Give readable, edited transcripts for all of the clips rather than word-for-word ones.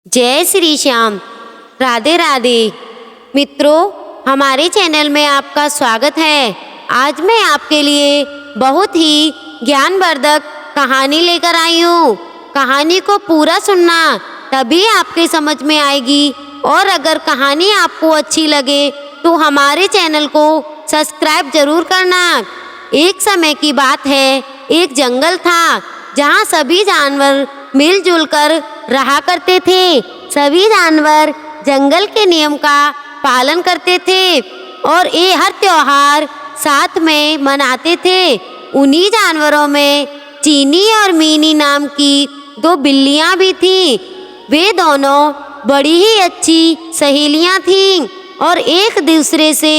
जय श्री श्याम। राधे राधे। मित्रों, हमारे चैनल में आपका स्वागत है। आज मैं आपके लिए बहुत ही ज्ञानवर्धक कहानी लेकर आई हूँ। कहानी को पूरा सुनना, तभी आपके समझ में आएगी। और अगर कहानी आपको अच्छी लगे तो हमारे चैनल को सब्सक्राइब जरूर करना। एक समय की बात है, एक जंगल था जहाँ सभी जानवर मिलजुल कर रहा करते थे। सभी जानवर जंगल के नियम का पालन करते थे और ये हर त्योहार साथ में मनाते थे। उन्हीं जानवरों में चीनी और मीनी नाम की दो बिल्लियां भी थीं। वे दोनों बड़ी ही अच्छी सहेलियां थीं और एक दूसरे से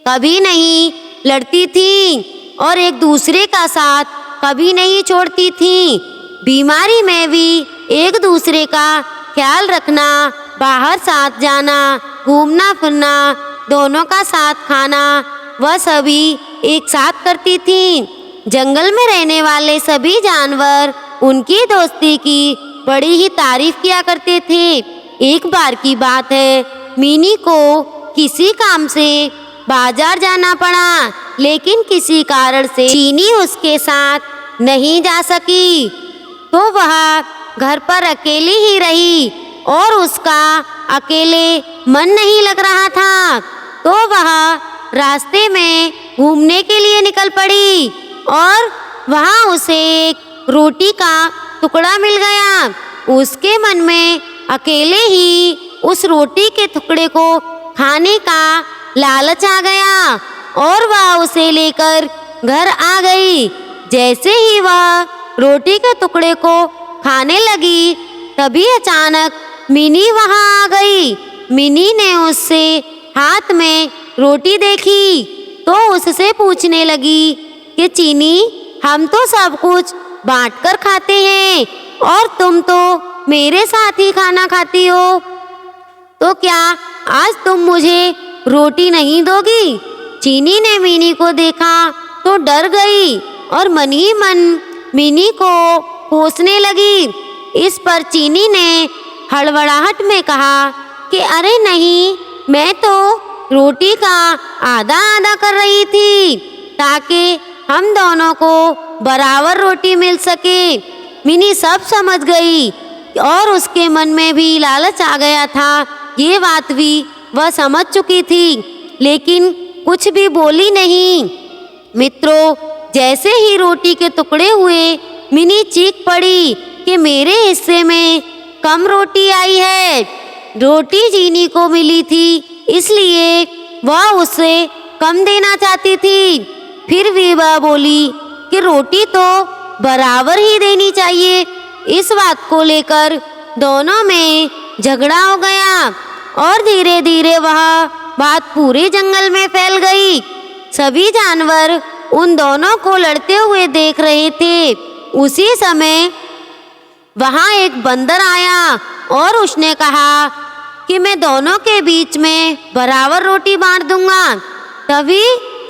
कभी नहीं लड़ती थीं और एक दूसरे का साथ कभी नहीं छोड़ती थीं। बीमारी में भी एक दूसरे का ख्याल रखना, बाहर साथ जाना, घूमना फिरना, दोनों का साथ खाना, वह सभी एक साथ करती थीं। जंगल में रहने वाले सभी जानवर उनकी दोस्ती की बड़ी ही तारीफ किया करते थे। एक बार की बात है, मिनी को किसी काम से बाजार जाना पड़ा, लेकिन किसी कारण से चीनी उसके साथ नहीं जा सकी। तो वह घर पर अकेली ही रही और उसका अकेले मन नहीं लग रहा था। तो वह रास्ते में घूमने के लिए निकल पड़ी और वहाँ उसे एक रोटी का टुकड़ा मिल गया। उसके मन में अकेले ही उस रोटी के टुकड़े को खाने का लालच आ गया और वह उसे लेकर घर आ गई। जैसे ही वह रोटी के टुकड़े को खाने लगी, तभी अचानक मिनी वहां आ गई। मिनी ने उससे हाथ में रोटी देखी तो उससे पूछने लगी कि चीनी, हम तो सब कुछ बांटकर खाते हैं और तुम तो मेरे साथ ही खाना खाती हो, तो क्या आज तुम मुझे रोटी नहीं दोगी? चीनी ने मिनी को देखा तो डर गई और मन ही मन मिनी को कोसने लगी। इस पर चीनी ने हड़बड़ाहट में कहा कि अरे नहीं, मैं तो रोटी का आधा आधा कर रही थी ताकि हम दोनों को बराबर रोटी मिल सके। मिनी सब समझ गई और उसके मन में भी लालच आ गया था। ये बात भी वह समझ चुकी थी, लेकिन कुछ भी बोली नहीं। मित्रों, जैसे ही रोटी के टुकड़े हुए, मिनी चीख पड़ी कि मेरे हिस्से में कम रोटी आई है। रोटी चीनी को मिली थी, इसलिए वह उसे कम देना चाहती थी। फिर भी वह बोली कि रोटी तो बराबर ही देनी चाहिए। इस बात को लेकर दोनों में झगड़ा हो गया और धीरे धीरे वह बात पूरे जंगल में फैल गई। सभी जानवर उन दोनों को लड़ते हुए देख रहे थे। उसी समय वहां एक बंदर आया और उसने कहा कि मैं दोनों के बीच में बराबर रोटी बांट दूंगा। तभी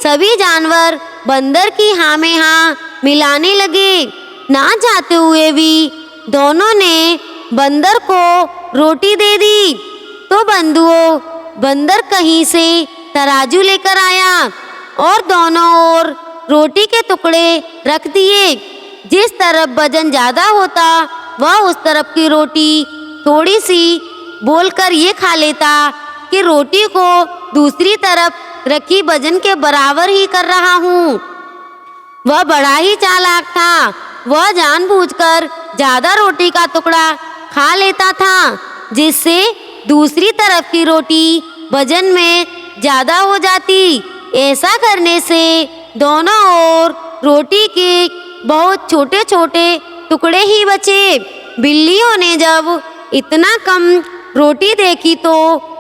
सभी जानवर बंदर की हाँ में हाँ मिलाने लगे। ना चाहते हुए भी दोनों ने बंदर को रोटी दे दी। तो बंधुओं, बंदर कहीं से तराजू लेकर आया और दोनों ओर रोटी के टुकड़े रख दिए। जिस तरफ वजन ज्यादा होता वह उस तरफ की रोटी थोड़ी सी बोलकर ये खा लेता कि रोटी को दूसरी तरफ रखी वजन के बराबर ही कर रहा हूँ। वह बड़ा ही चालाक था। वह जानबूझकर ज्यादा रोटी का टुकड़ा खा लेता था, जिससे दूसरी तरफ की रोटी वजन में ज्यादा हो जाती। ऐसा करने से दोनों ओर रोटी के बहुत छोटे छोटे टुकड़े ही बचे। बिल्लियों ने जब इतना कम रोटी देखी तो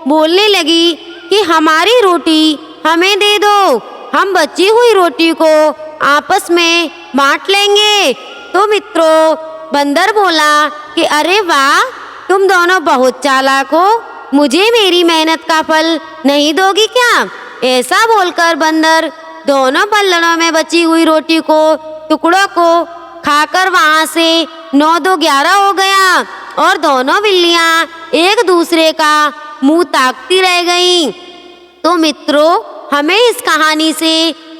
बोलने लगी कि हमारी रोटी हमें दे दो, हम बची हुई रोटी को आपस में बांट लेंगे। तो मित्रों, बंदर बोला कि अरे वाह, तुम दोनों बहुत चालाक हो, मुझे मेरी मेहनत का फल नहीं दोगी क्या? ऐसा बोलकर बंदर दोनों पल्लड़ों में बची हुई रोटी को टुकड़ों को खाकर वहां से 9 2 11 हो गया और दोनों बिल्लियां एक दूसरे का मुंह ताकती रह गईं। तो मित्रों, हमें इस कहानी से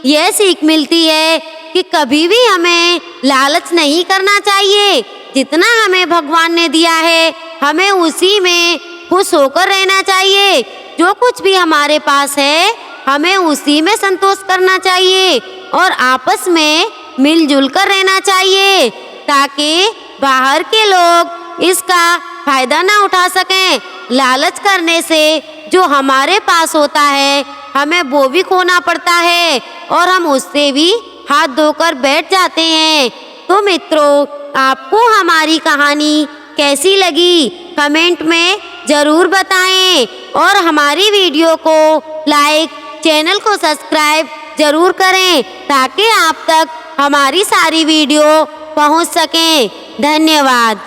यह सीख मिलती है कि कभी भी हमें लालच नहीं करना चाहिए। जितना हमें भगवान ने दिया है, हमें उसी में खुश होकर रहना चाहिए। जो कुछ भी हमारे पास है, हमें उसी में संतोष करना चाहिए और आपस में मिलजुल कर रहना चाहिए, ताकि बाहर के लोग इसका फायदा ना उठा सकें। लालच करने से जो हमारे पास होता है, हमें वो भी खोना पड़ता है और हम उससे भी हाथ धोकर बैठ जाते हैं। तो मित्रों, आपको हमारी कहानी कैसी लगी कमेंट में ज़रूर बताएं और हमारी वीडियो को लाइक, चैनल को सब्सक्राइब ज़रूर करें, ताकि आप तक हमारी सारी वीडियो पहुंच सकें। धन्यवाद।